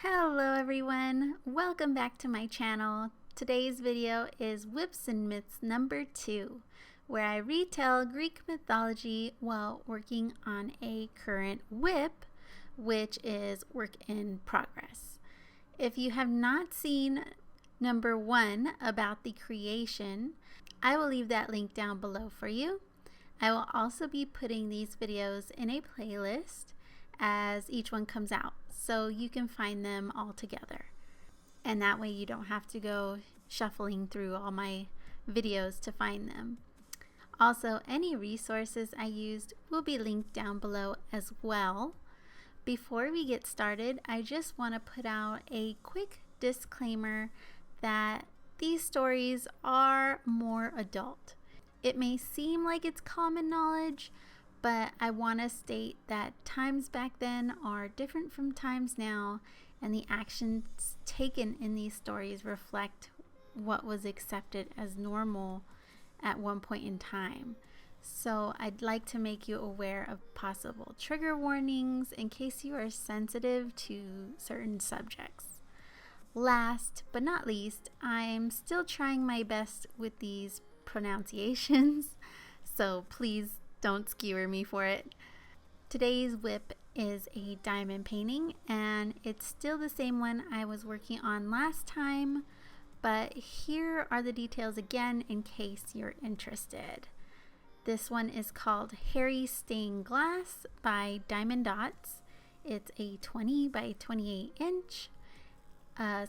Hello everyone, welcome back to my channel. Today's video is Whips and Myths number 2, where I retell Greek mythology while working on a current WIP, which is work in progress. If you have not seen number 1 about the creation, I will leave that link down below for you. I will also be putting these videos in a playlist as each one comes out, so you can find them all together. And that way you don't have to go shuffling through all my videos to find them. Also, any resources I used will be linked down below as well. Before we get started, I just want to put out a quick disclaimer that these stories are more adult. It may seem like it's common knowledge, but I want to state that times back then are different from times now, and the actions taken in these stories reflect what was accepted as normal at one point in time. So I'd like to make you aware of possible trigger warnings in case you are sensitive to certain subjects. Last but not least, I'm still trying my best with these pronunciations, so please don't skewer me for it. Today's WIP is a diamond painting, and it's still the same one I was working on last time, but here are the details again in case you're interested. This one is called Harry Stained Glass by Diamond Dots. It's a 20 by 28 inch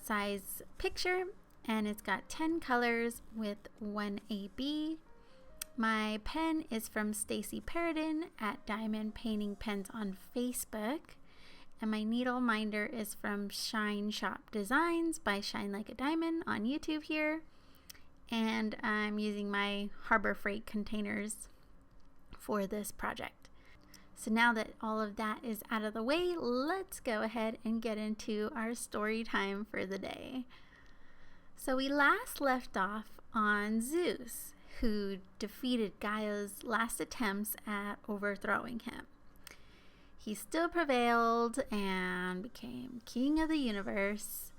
size picture, and it's got 10 colors with 1 AB. My pen is from Stacy Paradin at Diamond Painting Pens on Facebook, and my needle minder is from Shine Shop Designs by Shine Like a Diamond on YouTube here, and I'm using my Harbor Freight containers for this project. So now that all of that is out of the way, let's go ahead and get into our story time for the day. So we last left off on Zeus, who defeated Gaia's last attempts at overthrowing him. He still prevailed and became king of the universe,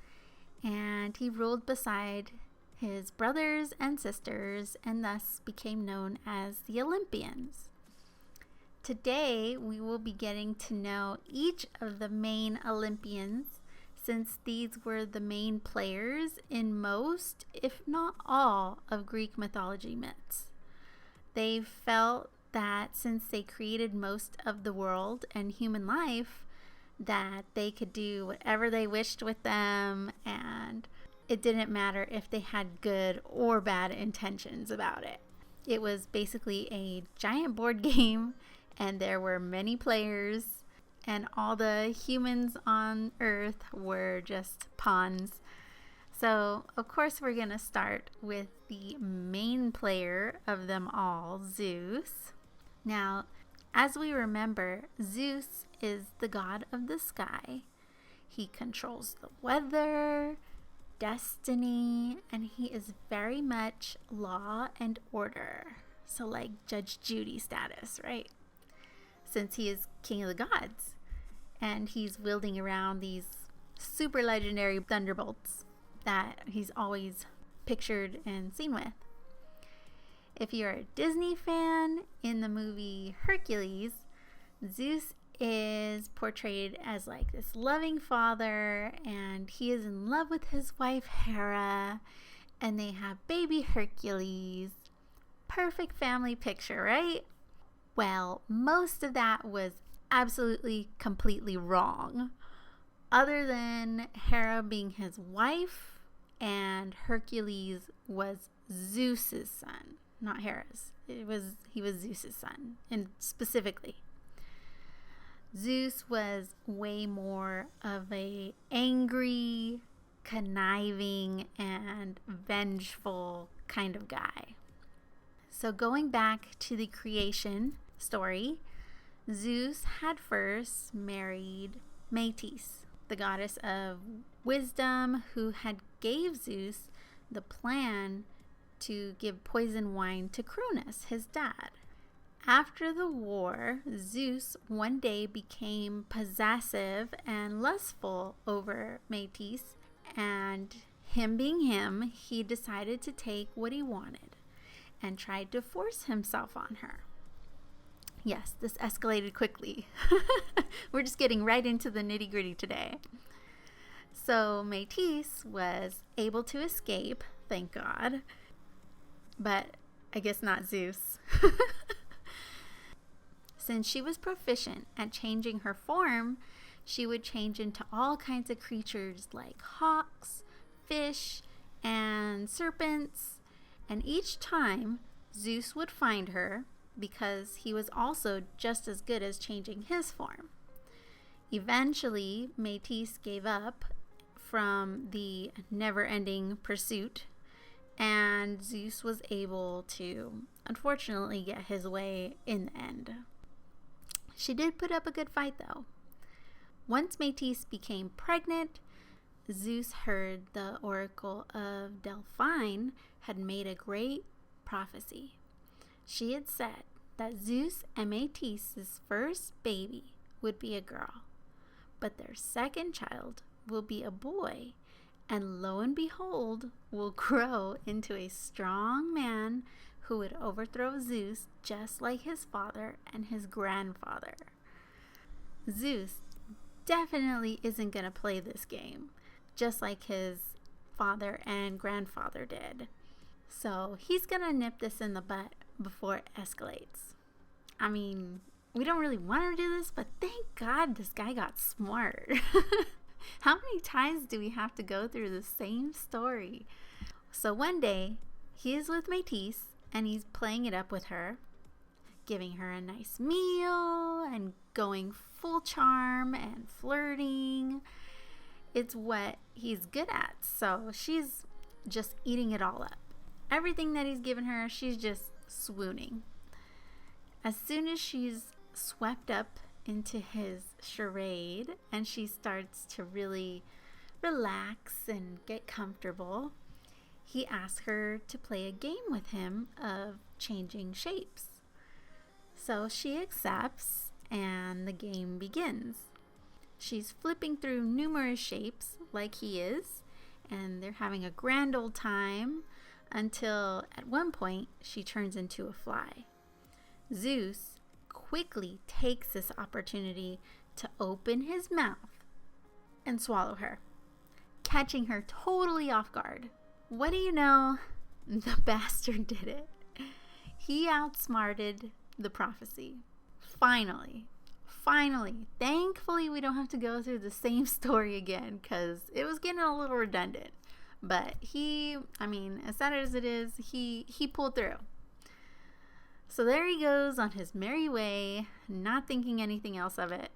and he ruled beside his brothers and sisters, and thus became known as the Olympians. Today we will be getting to know each of the main Olympians, since these were the main players in most, if not all, of Greek mythology myths. They felt that since they created most of the world and human life, that they could do whatever they wished with them, and it didn't matter if they had good or bad intentions about it. It was basically a giant board game, and there were many players, and all the humans on Earth were just pawns. So, of course, we're going to start with the main player of them all, Zeus. Now, as we remember, Zeus is the god of the sky. He controls the weather, destiny, and he is very much law and order. So, like Judge Judy status, right? Since he is king of the gods, and he's wielding around these super legendary thunderbolts that he's always pictured and seen with. If you're a Disney fan, in the movie Hercules, Zeus is portrayed as like this loving father, and he is in love with his wife Hera, and they have baby Hercules. Perfect family picture, right? Well, most of that was absolutely completely wrong, other than Hera being his wife and Hercules was Zeus's son, not Hera's. He was Zeus's son, and specifically Zeus was way more of a angry, conniving, and vengeful kind of guy. So going back to the creation story, Zeus had first married Metis, the goddess of wisdom, who had gave Zeus the plan to give poison wine to Cronus, his dad. After the war, Zeus one day became possessive and lustful over Metis, and him being him, he decided to take what he wanted and tried to force himself on her. Yes, this escalated quickly. We're just getting right into the nitty-gritty today. So Metis was able to escape, thank God, but I guess not Zeus. Since she was proficient at changing her form, she would change into all kinds of creatures like hawks, fish, and serpents. And each time, Zeus would find her because he was also just as good as changing his form. Eventually, Metis gave up from the never-ending pursuit, and Zeus was able to, unfortunately, get his way in the end. She did put up a good fight, though. Once Metis became pregnant, Zeus heard the oracle of Delphine had made a great prophecy. She had said that Zeus and Metis' first baby would be a girl, but their second child will be a boy, and lo and behold, will grow into a strong man who would overthrow Zeus just like his father and his grandfather. Zeus definitely isn't going to play this game, just like his father and grandfather did. So he's going to nip this in the butt before it escalates. I mean, we don't really want to do this, but thank God this guy got smart. How many times do we have to go through the same story? So one day, he is with Metis, and he's playing it up with her, giving her a nice meal and going full charm and flirting. It's what he's good at, so she's just eating it all up. Everything that he's given her, she's just swooning. As soon as she's swept up into his charade and she starts to really relax and get comfortable, he asks her to play a game with him of changing shapes. So she accepts and the game begins. She's flipping through numerous shapes like he is, and they're having a grand old time until at one point she turns into a fly. Zeus quickly takes this opportunity to open his mouth and swallow her, catching her totally off guard. What do you know? The bastard did it. He outsmarted the prophecy. Finally, thankfully we don't have to go through the same story again because it was getting a little redundant. But as sad as it is, he pulled through. So there he goes on his merry way, not thinking anything else of it.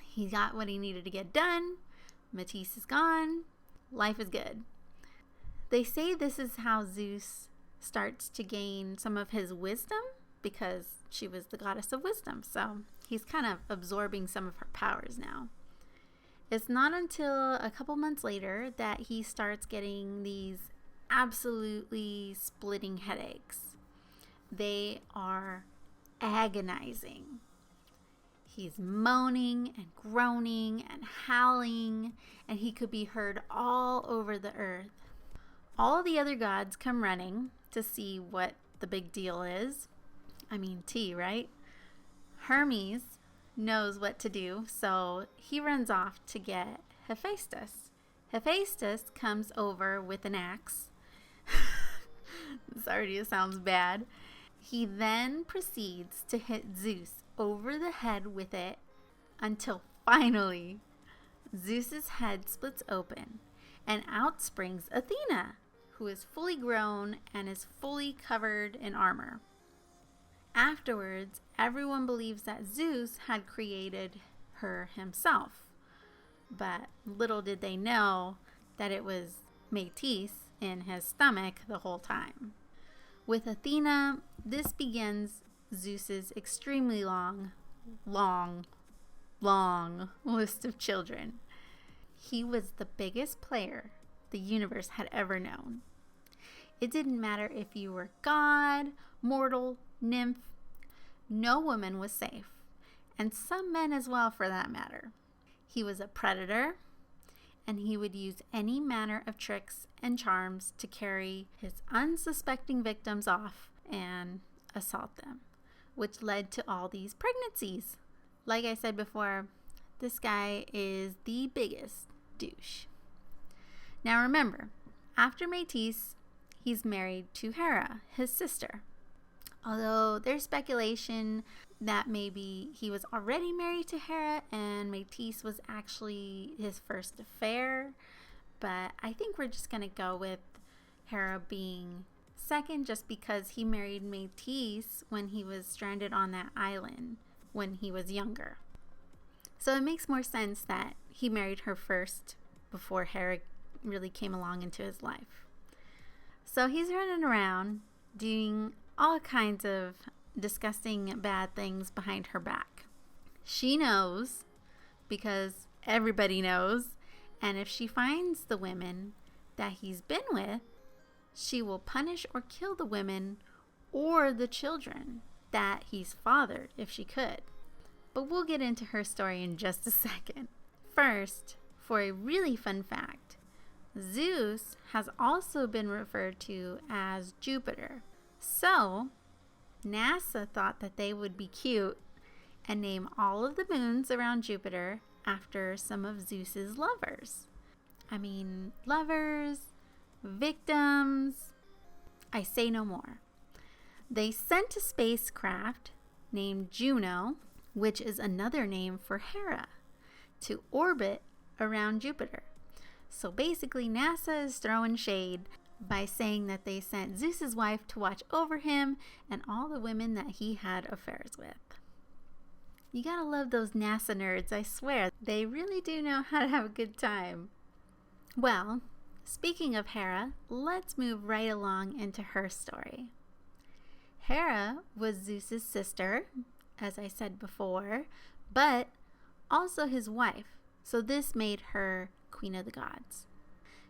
He got what he needed to get done. Metis is gone. Life is good. They say this is how Zeus starts to gain some of his wisdom because she was the goddess of wisdom. So he's kind of absorbing some of her powers now. It's not until a couple months later that he starts getting these absolutely splitting headaches. They are agonizing. He's moaning and groaning and howling, and he could be heard all over the earth. All the other gods come running to see what the big deal is. T, right? Hermes knows what to do, so he runs off to get Hephaestus. Hephaestus comes over with an axe. This already sounds bad. He then proceeds to hit Zeus over the head with it until finally Zeus's head splits open and out springs Athena, who is fully grown and is fully covered in armor. Afterwards, everyone believes that Zeus had created her himself, but little did they know that it was Metis in his stomach the whole time. With Athena, this begins Zeus's extremely long list of children. He was the biggest player the universe had ever known. It didn't matter if you were god, mortal, nymph. no woman was safe, and some men as well for that matter. He was a predator, and he would use any manner of tricks and charms to carry his unsuspecting victims off and assault them, which led to all these pregnancies. Like I said before, this guy is the biggest douche. Now remember, after Métis, he's married to Hera, his sister. Although there's speculation that maybe he was already married to Hera and Métis was actually his first affair. But I think we're just going to go with Hera being second just because he married Métis when he was stranded on that island when he was younger. So it makes more sense that he married her first before Hera really came along into his life. So he's running around doing all kinds of disgusting bad things behind her back. She knows because everybody knows, and if she finds the women that he's been with, she will punish or kill the women or the children that he's fathered if she could. But we'll get into her story in just a second. First, for a really fun fact, Zeus has also been referred to as Jupiter. So, NASA thought that they would be cute and name all of the moons around Jupiter after some of Zeus's lovers. I mean, lovers, victims, I say no more. They sent a spacecraft named Juno, which is another name for Hera, to orbit around Jupiter. So basically, NASA is throwing shade by saying that they sent Zeus's wife to watch over him and all the women that he had affairs with. You gotta love those NASA nerds, I swear. They really do know how to have a good time. Well, speaking of Hera, let's move right along into her story. Hera was Zeus's sister, as I said before, but also his wife. So this made her Queen of the Gods.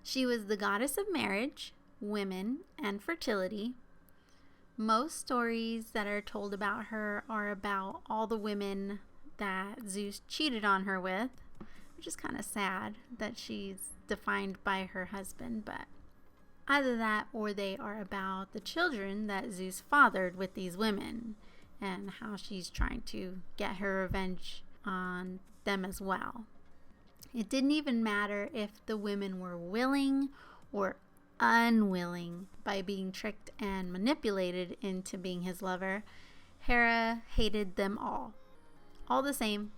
She was the goddess of marriage, women, and fertility. Most stories that are told about her are about all the women that Zeus cheated on her with, which is kind of sad that she's defined by her husband, but either that or they are about the children that Zeus fathered with these women and how she's trying to get her revenge on them as well. It didn't even matter if the women were willing or unwilling by being tricked and manipulated into being his lover. Hera hated them all the same,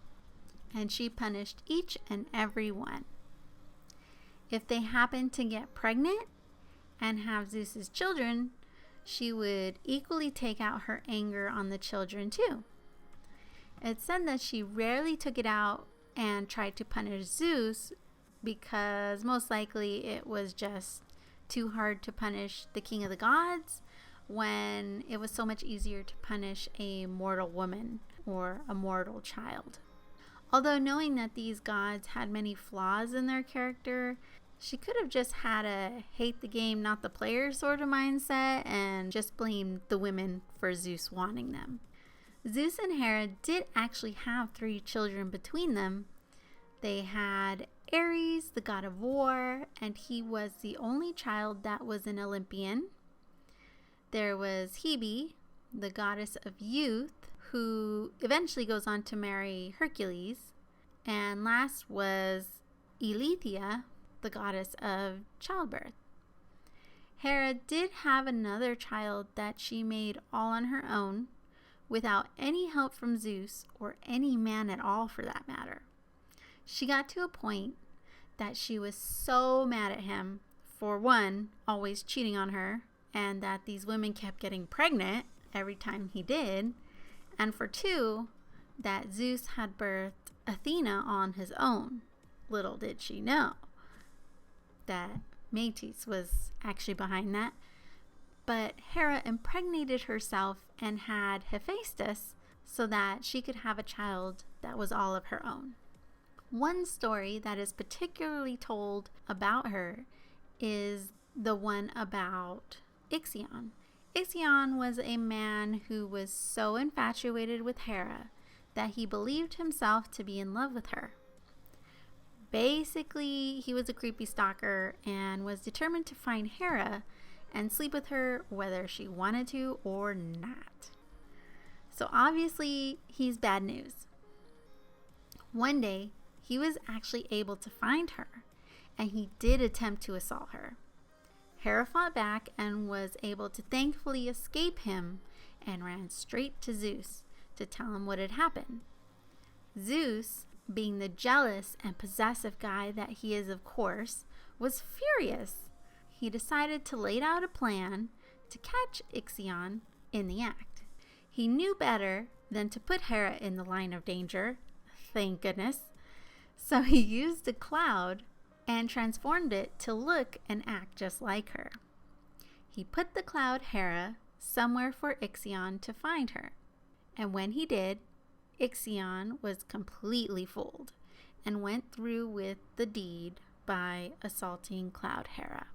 and she punished each and every one. If they happened to get pregnant and have Zeus's children, she would equally take out her anger on the children too. It's said that she rarely took it out and tried to punish Zeus because most likely it was just too hard to punish the king of the gods when it was so much easier to punish a mortal woman or a mortal child. Although knowing that these gods had many flaws in their character, she could have just had a hate the game, not the player sort of mindset and just blamed the women for Zeus wanting them. Zeus and Hera did actually have 3 children between them. They had Ares, the god of war, and he was the only child that was an Olympian. There was Hebe, the goddess of youth, who eventually goes on to marry Hercules. And last was Eileithyia, the goddess of childbirth. Hera did have another child that she made all on her own, without any help from Zeus or any man at all for that matter. She got to a point that she was so mad at him for one, always cheating on her, and that these women kept getting pregnant every time he did, and for two, that Zeus had birthed Athena on his own. Little did she know that Métis was actually behind that. But Hera impregnated herself and had Hephaestus so that she could have a child that was all of her own. One story that is particularly told about her is the one about Ixion. Ixion was a man who was so infatuated with Hera that he believed himself to be in love with her. Basically, he was a creepy stalker and was determined to find Hera and sleep with her whether she wanted to or not. So obviously, he's bad news. One day, he was actually able to find her, and he did attempt to assault her. Hera fought back and was able to thankfully escape him and ran straight to Zeus to tell him what had happened. Zeus, being the jealous and possessive guy that he is, of course, was furious. He decided to lay out a plan to catch Ixion in the act. He knew better than to put Hera in the line of danger, thank goodness. So he used a cloud and transformed it to look and act just like her. He put the cloud Hera somewhere for Ixion to find her. And when he did, Ixion was completely fooled and went through with the deed by assaulting Cloud Hera.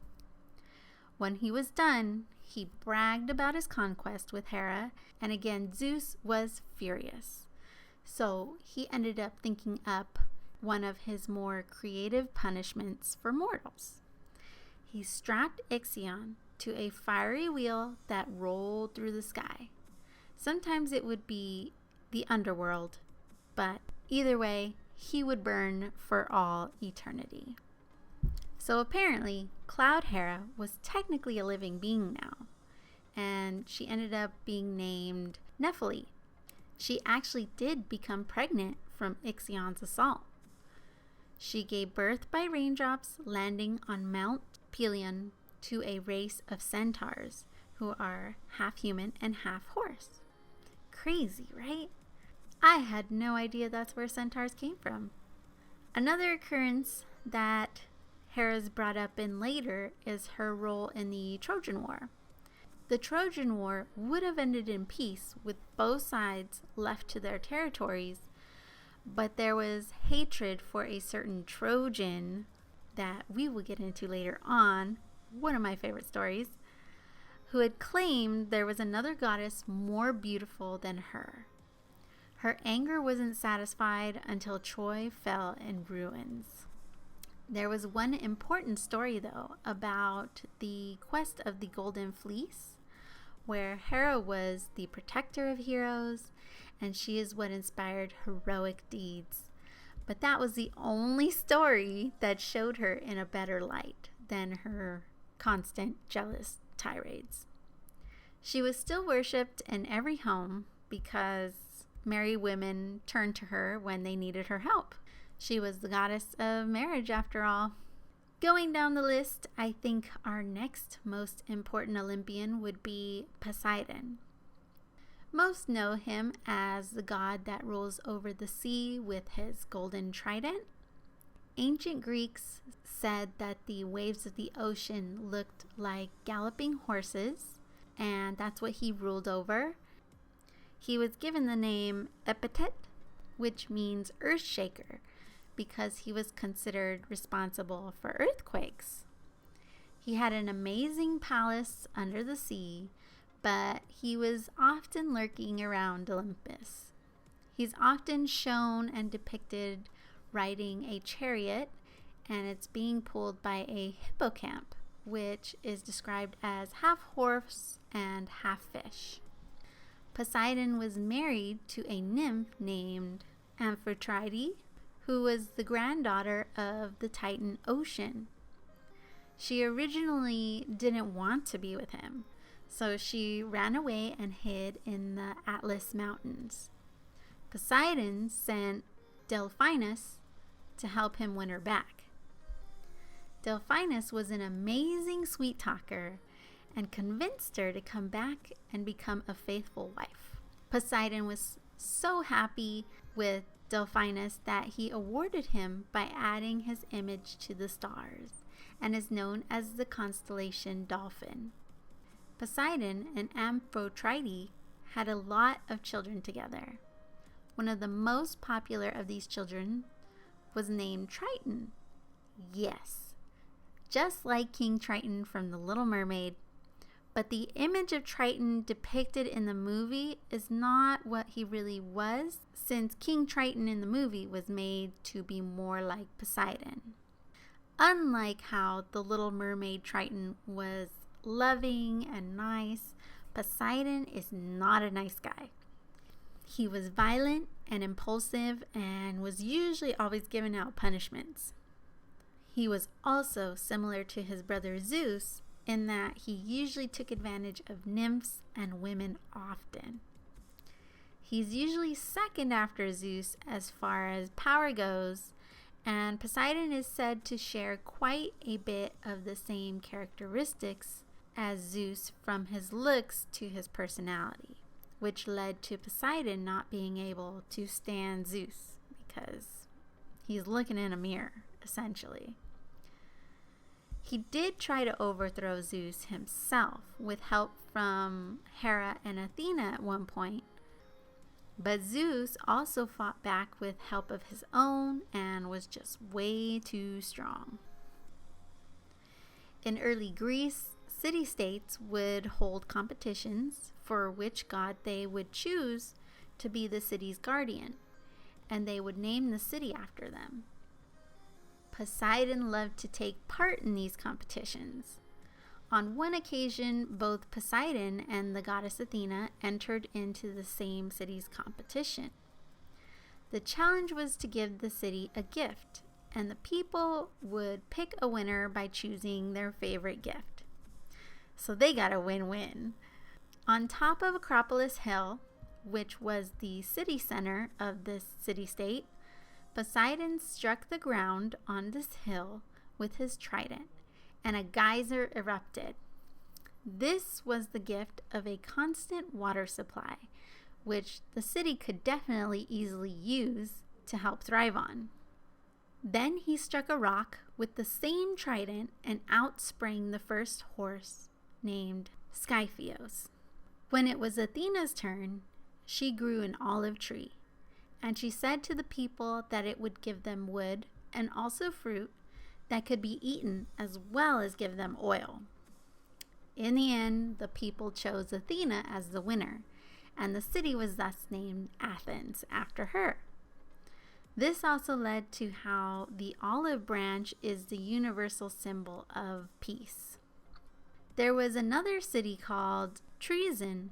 When he was done, he bragged about his conquest with Hera, and again Zeus was furious. So he ended up thinking up one of his more creative punishments for mortals. He strapped Ixion to a fiery wheel that rolled through the sky. Sometimes it would be the underworld, but either way, he would burn for all eternity. So apparently, Cloud Hera was technically a living being now, and she ended up being named Nephili. She actually did become pregnant from Ixion's assault. She gave birth by raindrops landing on Mount Pelion to a race of centaurs who are half human and half horse. Crazy, right? I had no idea that's where centaurs came from. Another occurrence that Hera's brought up in later is her role in the Trojan War. The Trojan War would have ended in peace with both sides left to their territories, but there was hatred for a certain Trojan that we will get into later on, one of my favorite stories, who had claimed there was another goddess more beautiful than her. Her anger wasn't satisfied until Troy fell in ruins. There was one important story, though, about the quest of the Golden Fleece, where Hera was the protector of heroes, and she is what inspired heroic deeds. But that was the only story that showed her in a better light than her constant jealous tirades. She was still worshipped in every home because married women turned to her when they needed her help. She was the goddess of marriage, after all. Going down the list, I think our next most important Olympian would be Poseidon. Most know him as the god that rules over the sea with his golden trident. Ancient Greeks said that the waves of the ocean looked like galloping horses, and that's what he ruled over. He was given the name epithet, which means earth shaker, because he was considered responsible for earthquakes. He had an amazing palace under the sea, but he was often lurking around Olympus. He's often shown and depicted riding a chariot, and it's being pulled by a hippocamp, which is described as half horse and half fish. Poseidon was married to a nymph named Amphitrite, who was the granddaughter of the Titan Ocean. She originally didn't want to be with him, so she ran away and hid in the Atlas Mountains. Poseidon sent Delphinus to help him win her back. Delphinus was an amazing sweet talker and convinced her to come back and become a faithful wife. Poseidon was so happy with Delphinus that he awarded him by adding his image to the stars and is known as the constellation Dolphin. Poseidon and Amphitrite had a lot of children together. One of the most popular of these children was named Triton. Yes, just like King Triton from The Little Mermaid, But the image of Triton depicted in the movie is not what he really was, since King Triton in the movie was made to be more like Poseidon. Unlike how the Little Mermaid Triton was loving and nice, Poseidon is not a nice guy. He was violent and impulsive and was usually always giving out punishments. He was also similar to his brother Zeus in that he usually took advantage of nymphs and women often. He's usually second after Zeus as far as power goes, and Poseidon is said to share quite a bit of the same characteristics as Zeus, from his looks to his personality, which led to Poseidon not being able to stand Zeus because he's looking in a mirror, essentially. He did try to overthrow Zeus himself with help from Hera and Athena at one point, but Zeus also fought back with help of his own and was just way too strong. In early Greece, city-states would hold competitions for which god they would choose to be the city's guardian, and they would name the city after them. Poseidon loved to take part in these competitions. On one occasion, both Poseidon and the goddess Athena entered into the same city's competition. The challenge was to give the city a gift, and the people would pick a winner by choosing their favorite gift. So they got a win-win. On top of Acropolis Hill, which was the city center of this city-state, Poseidon struck the ground on this hill with his trident, and a geyser erupted. This was the gift of a constant water supply, which the city could definitely easily use to help thrive on. Then he struck a rock with the same trident, and out sprang the first horse, named Skyphios. When it was Athena's turn, she grew an olive tree, and she said to the people that it would give them wood and also fruit that could be eaten, as well as give them oil. In the end, the people chose Athena as the winner, and the city was thus named Athens after her. This also led to how the olive branch is the universal symbol of peace. There was another city called Troezen,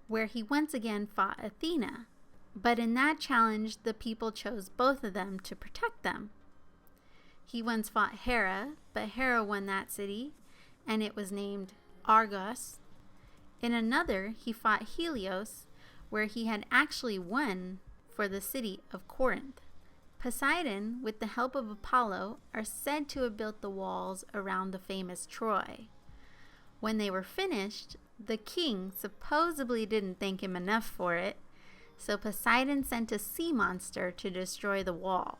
where he once again fought Athena, but in that challenge, the people chose both of them to protect them. He once fought Hera, but Hera won that city, and it was named Argos. In another, he fought Helios, where he had actually won for the city of Corinth. Poseidon, with the help of Apollo, are said to have built the walls around the famous Troy. When they were finished, the king supposedly didn't thank him enough for it, so Poseidon sent a sea monster to destroy the wall.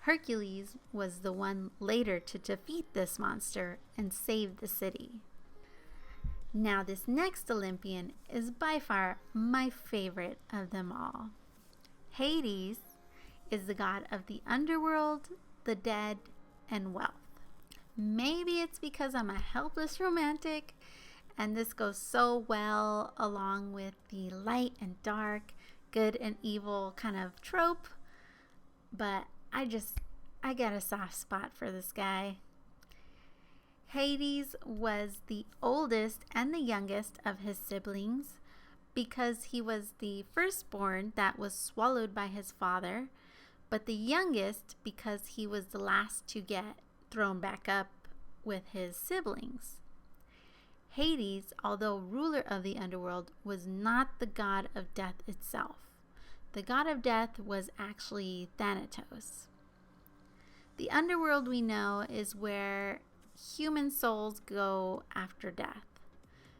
Hercules was the one later to defeat this monster and save the city. Now this next Olympian is by far my favorite of them all. Hades is the god of the underworld, the dead, and wealth. Maybe it's because I'm a helpless romantic, and this goes so well along with the light and dark, good and evil kind of trope, but I got a soft spot for this guy. Hades was the oldest and the youngest of his siblings because he was the firstborn that was swallowed by his father, but the youngest because he was the last to get thrown back up with his siblings. Hades, although ruler of the underworld, was not the god of death itself. The god of death was actually Thanatos. The underworld, we know, is where human souls go after death.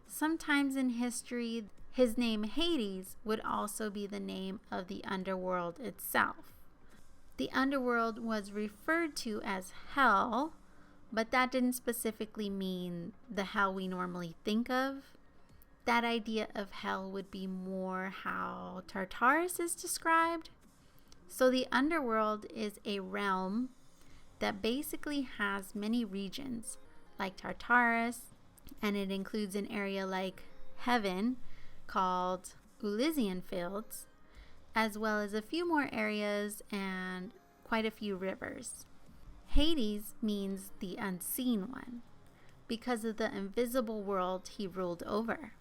Sometimes in history, his name Hades would also be the name of the underworld itself. The underworld was referred to as hell, but that didn't specifically mean the hell we normally think of. That idea of hell would be more how Tartarus is described. So the underworld is a realm that basically has many regions, like Tartarus, and it includes an area like heaven called Elysian Fields, as well as a few more areas and quite a few rivers. Hades means the unseen one because of the invisible world he ruled over.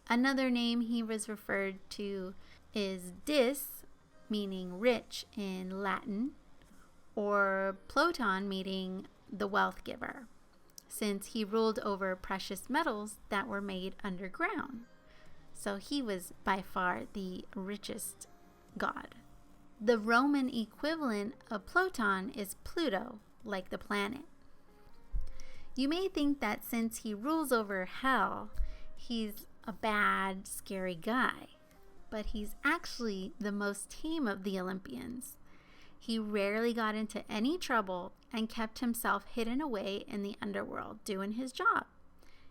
Another name he was referred to is Dis, meaning rich in Latin, or Ploton, meaning the wealth giver, since he ruled over precious metals that were made underground. So he was by far the richest god. The Roman equivalent of Ploton is Pluto, like the planet. You may think that since he rules over hell, he's a bad, scary guy, but he's actually the most tame of the Olympians. He rarely got into any trouble and kept himself hidden away in the underworld doing his job.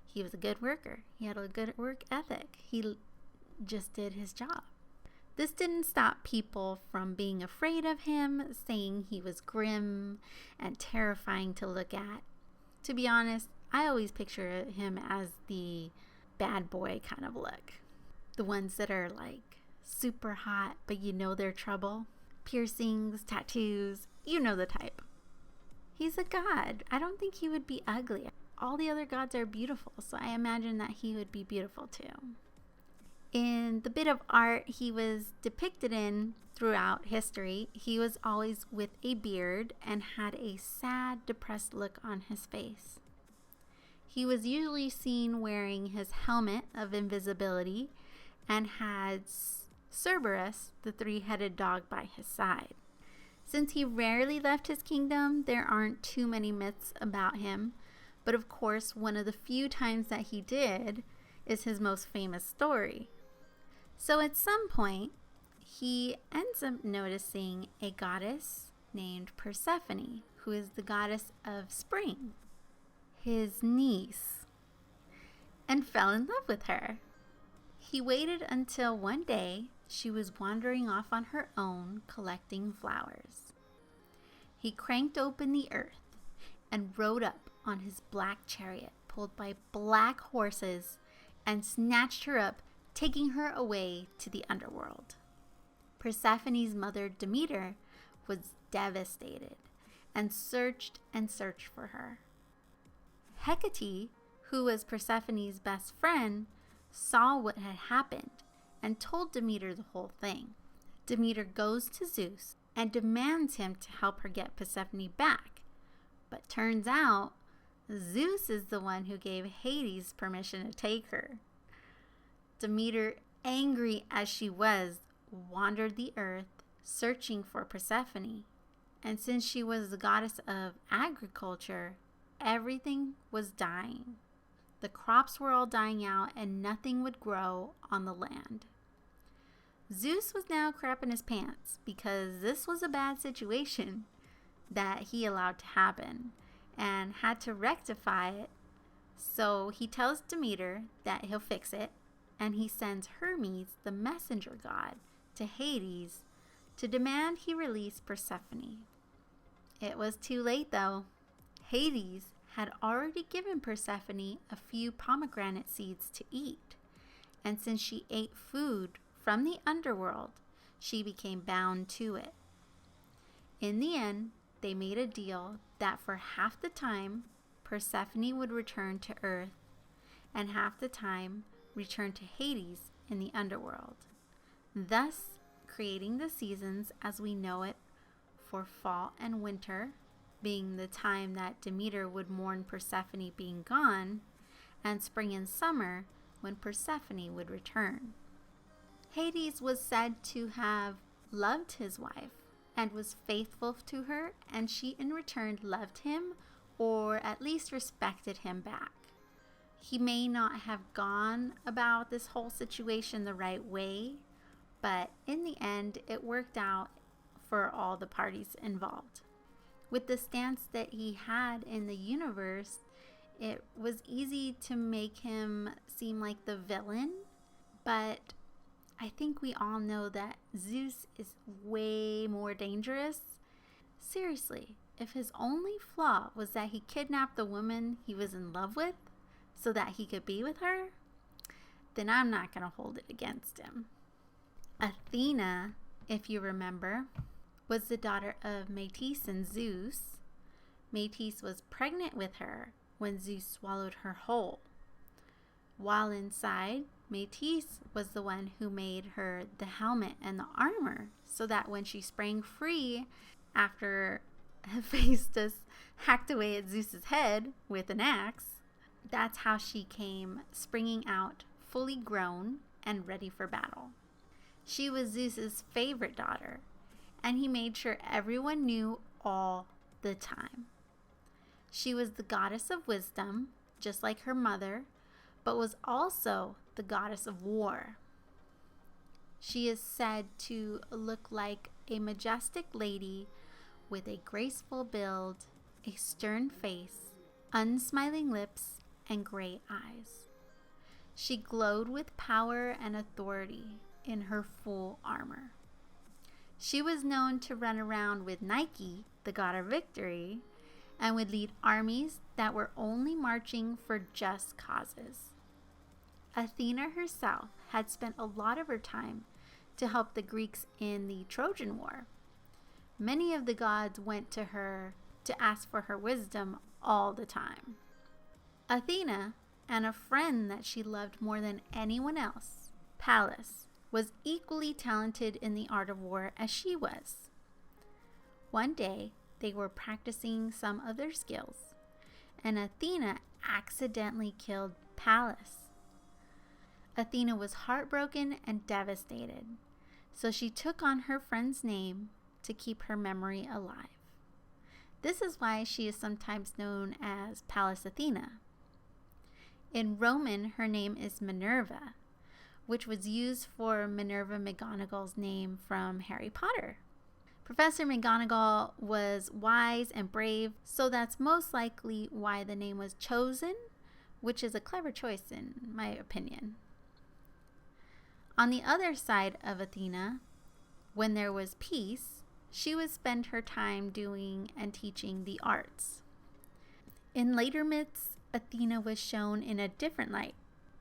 He was a good worker. He had a good work ethic. He just did his job. This didn't stop people from being afraid of him, saying he was grim and terrifying to look at. To be honest, I always picture him as the bad boy kind of look. The ones that are like super hot, but you know they're trouble. Piercings, tattoos, you know the type. He's a god. I don't think he would be ugly. All the other gods are beautiful, so I imagine that he would be beautiful too. In the bit of art he was depicted in throughout history, he was always with a beard and had a sad, depressed look on his face. He was usually seen wearing his helmet of invisibility and had Cerberus, the three-headed dog, by his side. Since he rarely left his kingdom, there aren't too many myths about him, but of course one of the few times that he did is his most famous story. So at some point, he ends up noticing a goddess named Persephone, who is the goddess of spring, his niece, and fell in love with her. He waited until one day she was wandering off on her own collecting flowers. He cranked open the earth and rode up on his black chariot pulled by black horses and snatched her up, taking her away to the underworld. Persephone's mother, Demeter, was devastated and searched for her. Hecate, who was Persephone's best friend, saw what had happened and told Demeter the whole thing. Demeter goes to Zeus and demands him to help her get Persephone back. But turns out, Zeus is the one who gave Hades permission to take her. Demeter, angry as she was, wandered the earth searching for Persephone. And since she was the goddess of agriculture, everything was dying. The crops were all dying out and nothing would grow on the land. Zeus was now crapping his pants because this was a bad situation that he allowed to happen and had to rectify it. So he tells Demeter that he'll fix it, and he sends Hermes, the messenger god, to Hades to demand he release Persephone. It was too late though. Hades had already given Persephone a few pomegranate seeds to eat, and since she ate food from the underworld, she became bound to it. In the end, they made a deal that for half the time, Persephone would return to Earth, and half the time return to Hades in the underworld, thus creating the seasons as we know it for fall and winter, being the time that Demeter would mourn Persephone being gone, and spring and summer when Persephone would return. Hades was said to have loved his wife and was faithful to her, and she in return loved him, or at least respected him back. He may not have gone about this whole situation the right way, but in the end it worked out for all the parties involved. With the stance that he had in the universe, it was easy to make him seem like the villain, but I think we all know that Zeus is way more dangerous. Seriously, if his only flaw was that he kidnapped the woman he was in love with, so that he could be with her, then I'm not going to hold it against him. Athena, if you remember, was the daughter of Metis and Zeus. Metis was pregnant with her when Zeus swallowed her whole. While inside, Metis was the one who made her the helmet and the armor, so that when she sprang free after Hephaestus hacked away at Zeus's head with an axe, that's how she came springing out fully grown and ready for battle. She was Zeus's favorite daughter, and he made sure everyone knew all the time. She was the goddess of wisdom, just like her mother, but was also the goddess of war. She is said to look like a majestic lady with a graceful build, a stern face, unsmiling lips, and gray eyes. She glowed with power and authority in her full armor. She was known to run around with Nike, the god of victory, and would lead armies that were only marching for just causes. Athena herself had spent a lot of her time to help the Greeks in the Trojan War. Many of the gods went to her to ask for her wisdom all the time. Athena, and a friend that she loved more than anyone else, Pallas, was equally talented in the art of war as she was. One day, they were practicing some of their skills, and Athena accidentally killed Pallas. Athena was heartbroken and devastated, so she took on her friend's name to keep her memory alive. This is why she is sometimes known as Pallas Athena. In Roman, her name is Minerva, which was used for Minerva McGonagall's name from Harry Potter. Professor McGonagall was wise and brave, so that's most likely why the name was chosen, which is a clever choice in my opinion. On the other side of Athena, when there was peace, she would spend her time doing and teaching the arts. In later myths, Athena was shown in a different light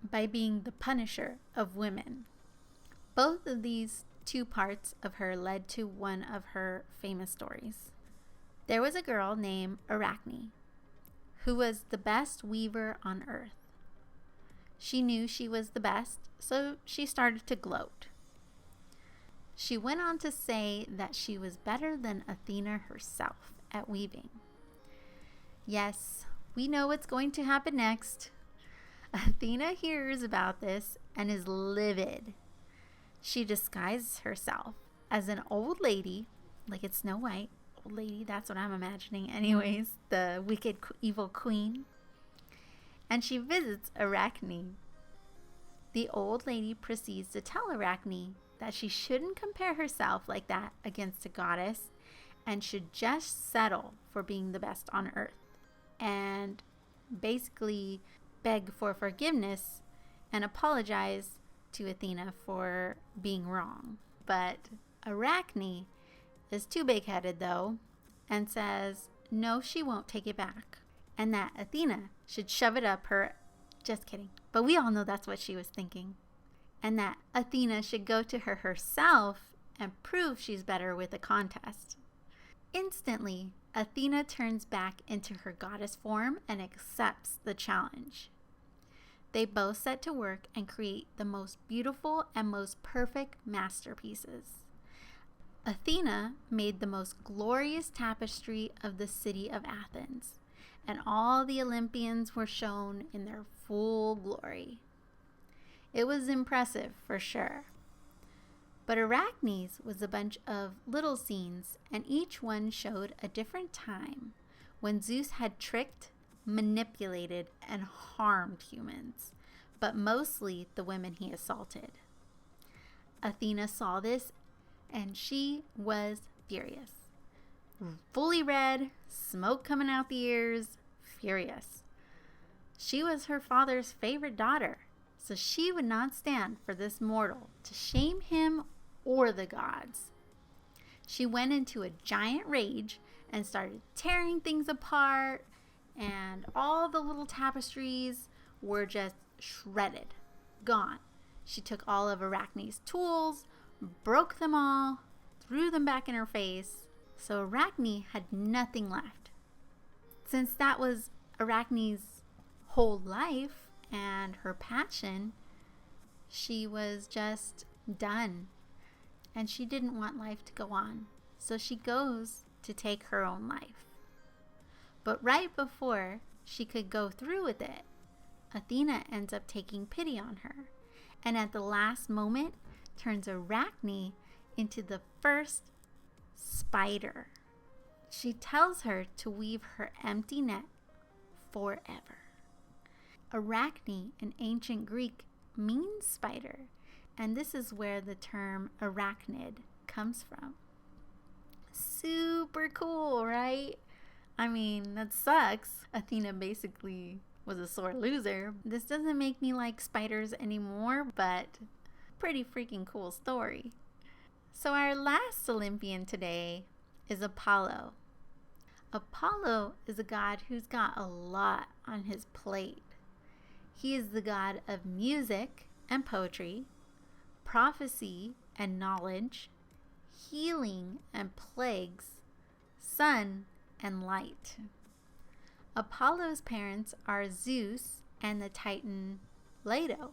by being the punisher of women. Both of these two parts of her led to one of her famous stories. There was a girl named Arachne who was the best weaver on earth. She knew she was the best, so she started to gloat. She went on to say that she was better than Athena herself at weaving. Yes, we know what's going to happen next. Athena hears about this and is livid. She disguises herself as an old lady, like it's Snow White. Old lady, that's what I'm imagining anyways, the wicked evil queen. And she visits Arachne. The old lady proceeds to tell Arachne that she shouldn't compare herself like that against a goddess and should just settle for being the best on earth and basically beg for forgiveness and apologize to Athena for being wrong. But Arachne is too big-headed though and says no, she won't take it back and that Athena should shove it up her. Just kidding, but we all know that's what she was thinking. And that Athena should go to her herself and prove she's better with a contest. Instantly, Athena turns back into her goddess form and accepts the challenge. They both set to work and create the most beautiful and most perfect masterpieces. Athena made the most glorious tapestry of the city of Athens, and all the Olympians were shown in their full glory. It was impressive for sure. But Arachne's was a bunch of little scenes, and each one showed a different time when Zeus had tricked, manipulated, and harmed humans, but mostly the women he assaulted. Athena saw this, and she was furious. Fully red, smoke coming out the ears, furious. She was her father's favorite daughter, so she would not stand for this mortal to shame him or the gods. She went into a giant rage and started tearing things apart, and all the little tapestries were just shredded, gone. She took all of Arachne's tools, broke them all, threw them back in her face, so Arachne had nothing left. Since that was Arachne's whole life and her passion, she was just done. And she didn't want life to go on. So she goes to take her own life. But right before she could go through with it, Athena ends up taking pity on her. And at the last moment, turns Arachne into the first spider. She tells her to weave her empty net forever. Arachne in ancient Greek means spider, and this is where the term arachnid comes from. Super cool, right? I mean, that sucks. Athena basically was a sore loser. This doesn't make me like spiders anymore, but pretty freaking cool story. So our last Olympian today is Apollo. Apollo is a god who's got a lot on his plate. He is the god of music and poetry, prophecy and knowledge, healing and plagues, sun and light. Apollo's parents are Zeus and the Titan Leto.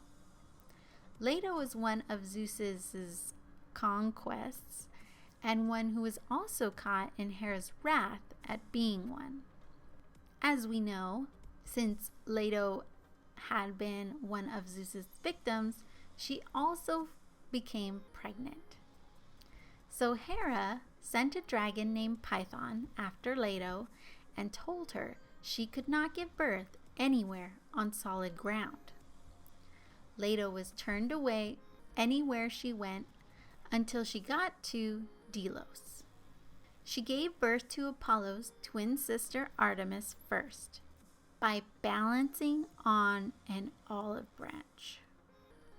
Leto is one of Zeus's conquests and one who was also caught in Hera's wrath at being one. As we know, since Leto had been one of Zeus's victims, she also became pregnant. So Hera sent a dragon named Python after Leto and told her she could not give birth anywhere on solid ground. Leto was turned away anywhere she went until she got to Delos. She gave birth to Apollo's twin sister Artemis first by balancing on an olive branch.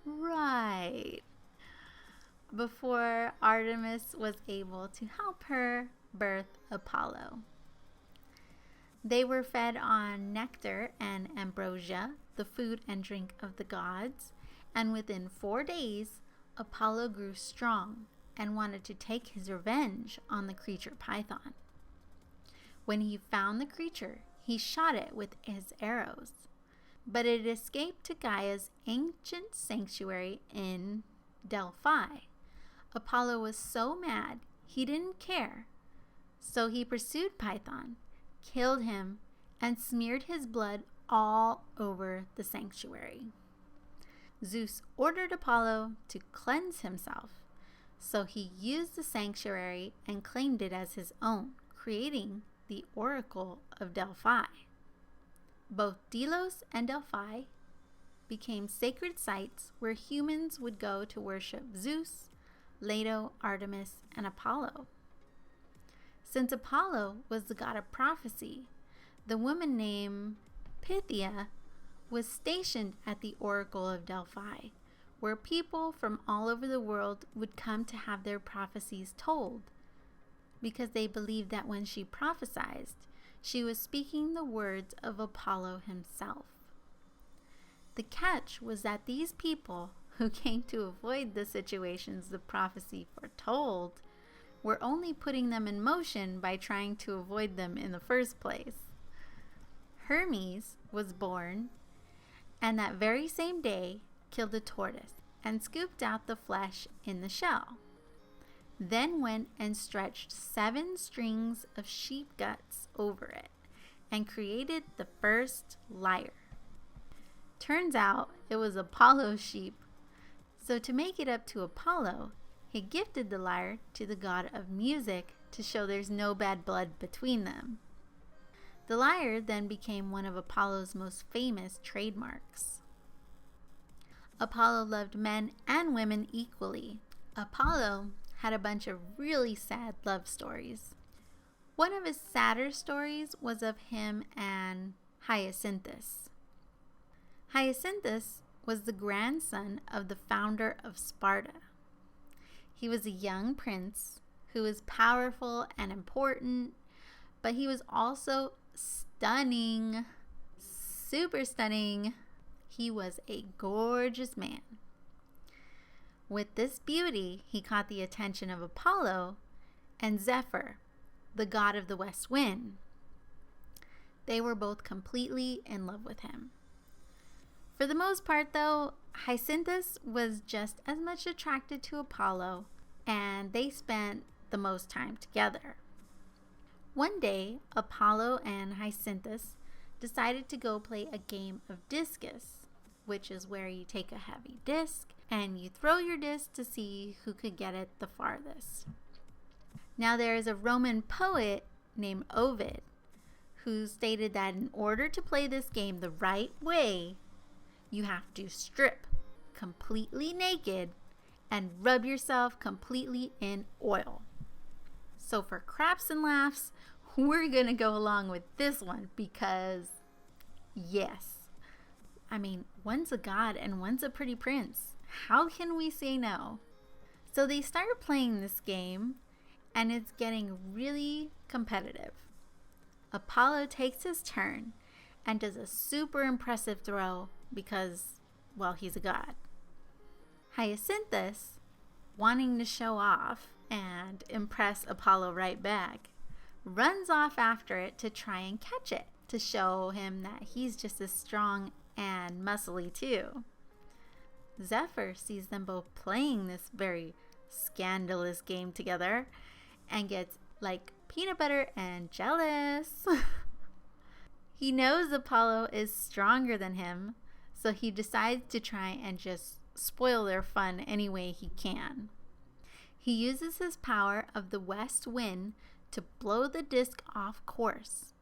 Right. Before Artemis was able to help her birth Apollo. They were fed on nectar and ambrosia, the food and drink of the gods, and within 4 days, Apollo grew strong and wanted to take his revenge on the creature Python. When he found the creature, he shot it with his arrows, but it escaped to Gaia's ancient sanctuary in Delphi. Apollo was so mad, he didn't care. So he pursued Python, killed him, and smeared his blood all over the sanctuary. Zeus ordered Apollo to cleanse himself, so he used the sanctuary and claimed it as his own, creating the Oracle of Delphi. Both Delos and Delphi became sacred sites where humans would go to worship Zeus, Leto, Artemis, and Apollo. Since Apollo was the god of prophecy, the woman named Pythia was stationed at the Oracle of Delphi, where people from all over the world would come to have their prophecies told, because they believed that when she prophesied, she was speaking the words of Apollo himself. The catch was that these people who came to avoid the situations the prophecy foretold were only putting them in motion by trying to avoid them in the first place. Hermes was born, and that very same day killed a tortoise and scooped out the flesh in the shell. Then went and stretched 7 strings of sheep guts over it and created the first lyre. Turns out it was Apollo's sheep. So to make it up to Apollo, he gifted the lyre to the god of music to show there's no bad blood between them. The lyre then became one of Apollo's most famous trademarks. Apollo loved men and women equally. Apollo had a bunch of really sad love stories. One of his sadder stories was of him and Hyacinthus. Hyacinthus was the grandson of the founder of Sparta. He was a young prince who was powerful and important, but he was also stunning, super stunning, He was a gorgeous man. With this beauty, he caught the attention of Apollo and Zephyr, the god of the west wind. They were both completely in love with him. For the most part, though, Hyacinthus was just as much attracted to Apollo, and they spent the most time together. One day, Apollo and Hyacinthus decided to go play a game of discus, which is where you take a heavy disc and you throw your disc to see who could get it the farthest. Now, there is a Roman poet named Ovid who stated that in order to play this game the right way, you have to strip completely naked and rub yourself completely in oil. So for craps and laughs, we're gonna go along with this one because, yes, I mean, one's a god and one's a pretty prince. How can we say no? So they start playing this game, and it's getting really competitive. Apollo takes his turn and does a super impressive throw because, well, he's a god. Hyacinthus, wanting to show off and impress Apollo right back, runs off after it to try and catch it, to show him that he's just as strong and muscly too. Zephyr sees them both playing this very scandalous game together and gets like peanut butter and jealous. He knows Apollo is stronger than him, so he decides to try and just spoil their fun any way he can. He uses his power of the west wind to blow the disc off course,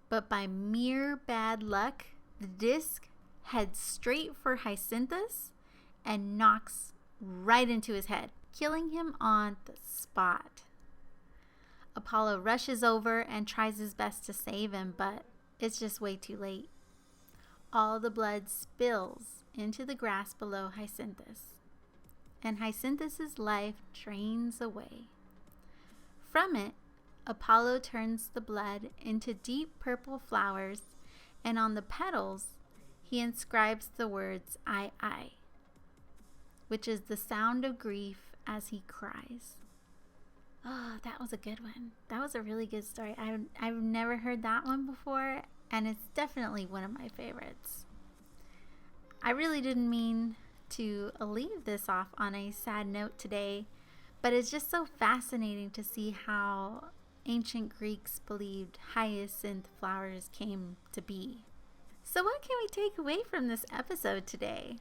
but by mere bad luck, the disc heads straight for Hyacinthus and knocks right into his head, killing him on the spot. Apollo rushes over and tries his best to save him, but it's just way too late. All the blood spills into the grass below Hyacinthus, and Hyacinthus' life drains away. From it, Apollo turns the blood into deep purple flowers, and on the petals, he inscribes the words I, which is the sound of grief as he cries. Oh, that was a good one. That was a really good story. I've never heard that one before, and it's definitely one of my favorites. I really didn't mean to leave this off on a sad note today, but it's just so fascinating to see how ancient Greeks believed hyacinth flowers came to be. So what can we take away from this episode today?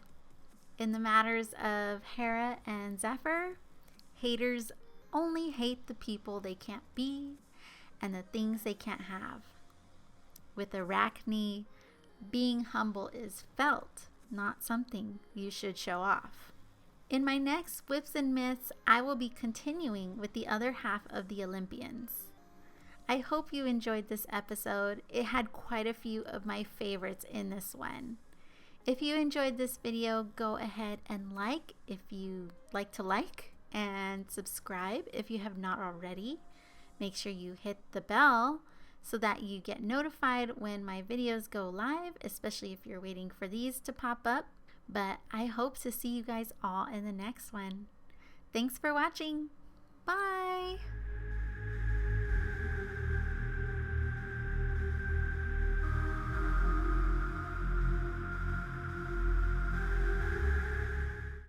In the matters of Hera and Zephyr, haters only hate the people they can't be and the things they can't have. With Arachne, being humble is felt, not something you should show off. In my next Whips and Myths, I will be continuing with the other half of the Olympians. I hope you enjoyed this episode. It had quite a few of my favorites in this one. If you enjoyed this video, go ahead and like if you like to like, and subscribe if you have not already. Make sure you hit the bell so that you get notified when my videos go live, especially if you're waiting for these to pop up. But I hope to see you guys all in the next one. Thanks for watching. Bye!